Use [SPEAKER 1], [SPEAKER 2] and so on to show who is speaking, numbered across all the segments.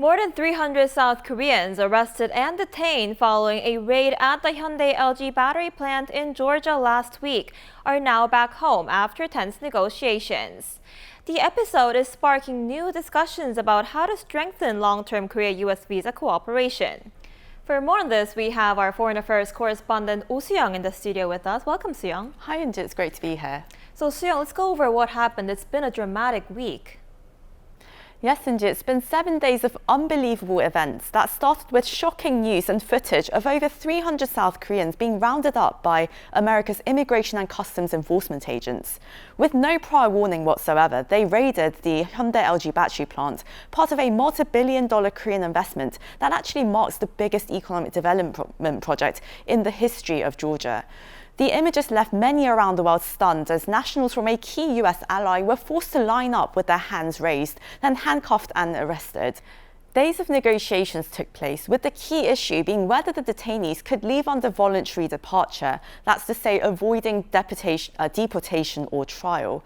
[SPEAKER 1] More than 300 South Koreans arrested and detained following a raid at the Hyundai LG battery plant in Georgia last week are now back home after tense negotiations. The episode is sparking new discussions about how to strengthen long-term Korea-US visa cooperation. For more on this, we have our foreign affairs correspondent Oh Soo-young in the studio with us. Welcome, Soo-young.
[SPEAKER 2] Hi, Inji. It's great to be here.
[SPEAKER 1] So, Soo-young, let's go over what happened. It's been a dramatic week.
[SPEAKER 2] Yes, Inji, it's been 7 days of unbelievable events that started with shocking news and footage of over 300 South Koreans being rounded up by America's Immigration and Customs Enforcement agents. With no prior warning whatsoever, they raided the Hyundai LG battery plant, part of a multi-billion-dollar Korean investment that actually marks the biggest economic development project in the history of Georgia. The images left many around the world stunned as nationals from a key US ally were forced to line up with their hands raised, then handcuffed and arrested. Days of negotiations took place, with the key issue being whether the detainees could leave under voluntary departure, that's to say avoiding deportation or trial.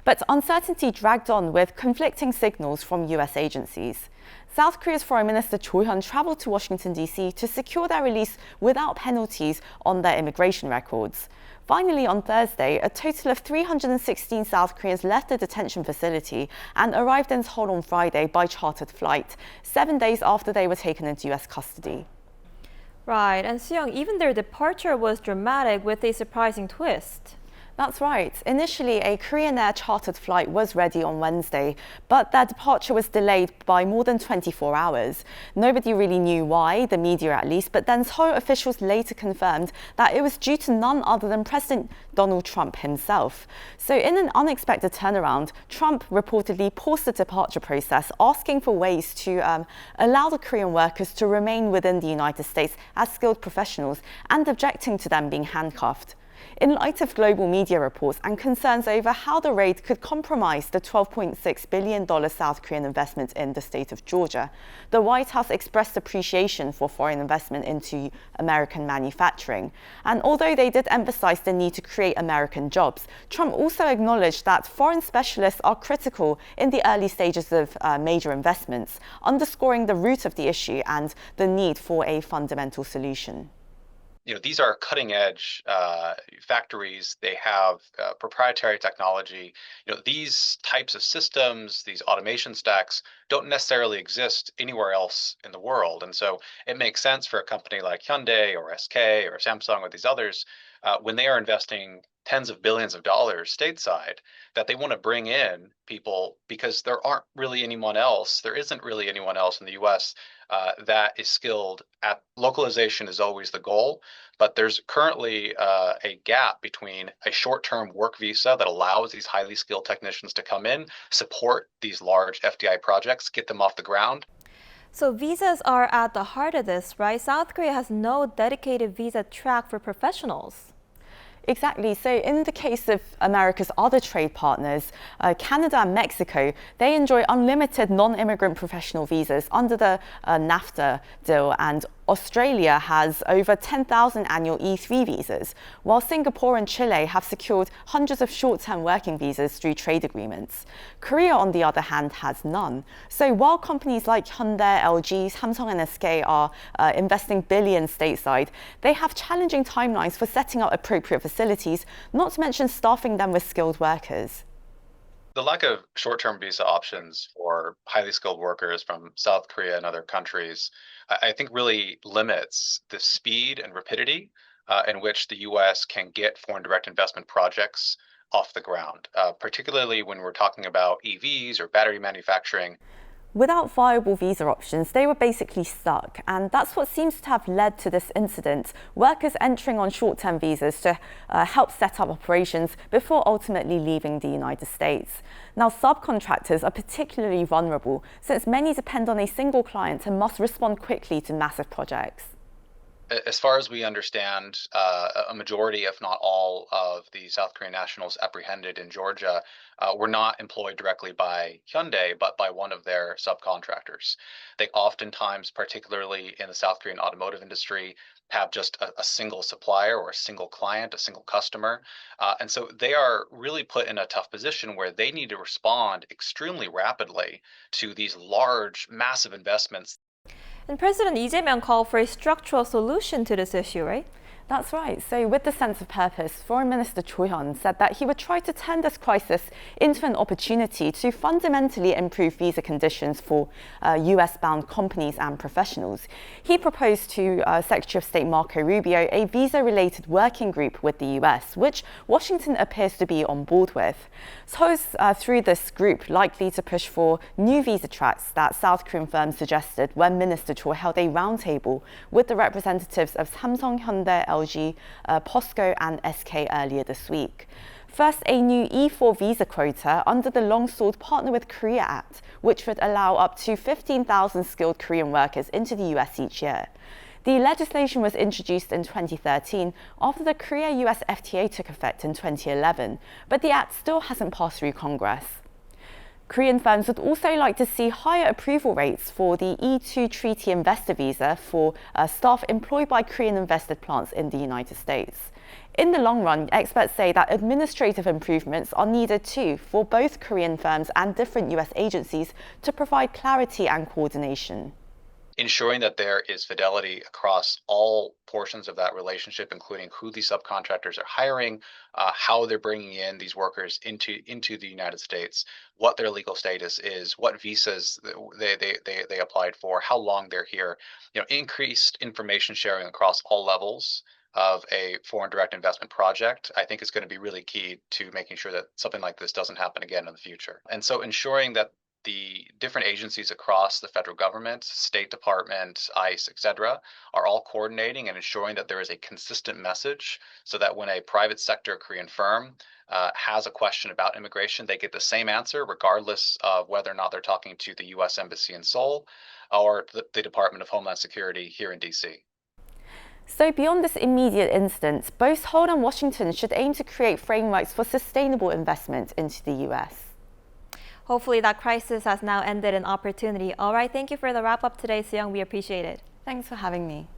[SPEAKER 2] But uncertainty dragged on with conflicting signals from US agencies. South Korea's Foreign Minister Cho Hyun travelled to Washington, D.C. to secure their release without penalties on their immigration records. Finally, on Thursday, a total of 316 South Koreans left the detention facility and arrived in Seoul on Friday by chartered flight, 7 days after they were taken into US custody.
[SPEAKER 1] Right, and Soo-young, even their departure was dramatic with a surprising twist.
[SPEAKER 2] That's right. Initially, a Korean Air chartered flight was ready on Wednesday, but their departure was delayed by more than 24 hours. Nobody really knew why, the media at least, but then Seoul officials later confirmed that it was due to none other than President Donald Trump himself. So in an unexpected turnaround, Trump reportedly paused the departure process, asking for ways to allow the Korean workers to remain within the United States as skilled professionals and objecting to them being handcuffed. In light of global media reports and concerns over how the raid could compromise the $12.6 billion South Korean investment in the state of Georgia, the White House expressed appreciation for foreign investment into American manufacturing. And although they did emphasize the need to create American jobs, Trump also acknowledged that foreign specialists are critical in the early stages of major investments, underscoring the root of the issue and the need for a fundamental solution.
[SPEAKER 3] These are cutting edge factories. They have proprietary technology. These types of systems, these automation stacks don't necessarily exist anywhere else in the world. And so it makes sense for a company like Hyundai or SK or Samsung or these others, when they are investing tens of billions of dollars stateside, that they want to bring in people because there isn't really anyone else in the US that is skilled at localization is always the goal. But there's currently a gap between a short-term work visa that allows these highly skilled technicians to come in, support these large FDI projects, get them off the ground.
[SPEAKER 1] So visas are at the heart of this, right? South Korea has no dedicated visa track for professionals.
[SPEAKER 2] Exactly. So in the case of America's other trade partners, Canada and Mexico, they enjoy unlimited non-immigrant professional visas under the NAFTA deal, and Australia has over 10,000 annual E3 visas, while Singapore and Chile have secured hundreds of short-term working visas through trade agreements. Korea, on the other hand, has none. So while companies like Hyundai, LG, Samsung and SK are investing billions stateside, they have challenging timelines for setting up appropriate facilities, not to mention staffing them with skilled workers.
[SPEAKER 3] The lack of short-term visa options for highly skilled workers from South Korea and other countries, I think really limits the speed and rapidity in which the U.S. can get foreign direct investment projects off the ground, particularly when we're talking about EVs or battery manufacturing.
[SPEAKER 2] Without viable visa options, they were basically stuck, and that's what seems to have led to this incident, workers entering on short-term visas to help set up operations before ultimately leaving the United States. Now, subcontractors are particularly vulnerable since many depend on a single client and must respond quickly to massive projects.
[SPEAKER 3] As far as we understand, a majority, if not all, of the South Korean nationals apprehended in Georgia were not employed directly by Hyundai, but by one of their subcontractors. They oftentimes, particularly in the South Korean automotive industry, have just a single supplier or a single client, a single customer. And so they are really put in a tough position where they need to respond extremely rapidly to these large, massive investments.
[SPEAKER 1] And President Lee Jae-myung called for a structural solution to this issue, right?
[SPEAKER 2] That's right. So with the sense of purpose, Foreign Minister Cho Hyun said that he would try to turn this crisis into an opportunity to fundamentally improve visa conditions for US-bound companies and professionals. He proposed to Secretary of State Marco Rubio a visa-related working group with the US, which Washington appears to be on board with. Seoul's through this group likely to push for new visa tracks that South Korean firms suggested when Minister Cho held a roundtable with the representatives of Samsung, Hyundai, LG, POSCO and SK earlier this week. First, a new E4 visa quota under the long-stalled Partner with Korea Act, which would allow up to 15,000 skilled Korean workers into the US each year. The legislation was introduced in 2013 after the Korea-US FTA took effect in 2011, but the act still hasn't passed through Congress. Korean firms would also like to see higher approval rates for the E2 Treaty Investor Visa for staff employed by Korean-invested plants in the United States. In the long run, experts say that administrative improvements are needed too for both Korean firms and different US agencies to provide clarity and coordination.
[SPEAKER 3] Ensuring that there is fidelity across all portions of that relationship, including who the subcontractors are hiring, how they're bringing in these workers into the United States, what their legal status is, what visas they applied for, how long they're here. Increased information sharing across all levels of a foreign direct investment project, I think is going to be really key to making sure that something like this doesn't happen again in the future. And so ensuring that the different agencies across the federal government, State Department, ICE, etc., are all coordinating and ensuring that there is a consistent message so that when a private sector Korean firm has a question about immigration, they get the same answer regardless of whether or not they're talking to the US Embassy in Seoul or the Department of Homeland Security here in DC.
[SPEAKER 2] So beyond this immediate instance, both Seoul and Washington should aim to create frameworks for sustainable investment into the US.
[SPEAKER 1] Hopefully that crisis has now ended in opportunity. All right, thank you for the wrap-up today, Seung. We appreciate it.
[SPEAKER 2] Thanks for having me.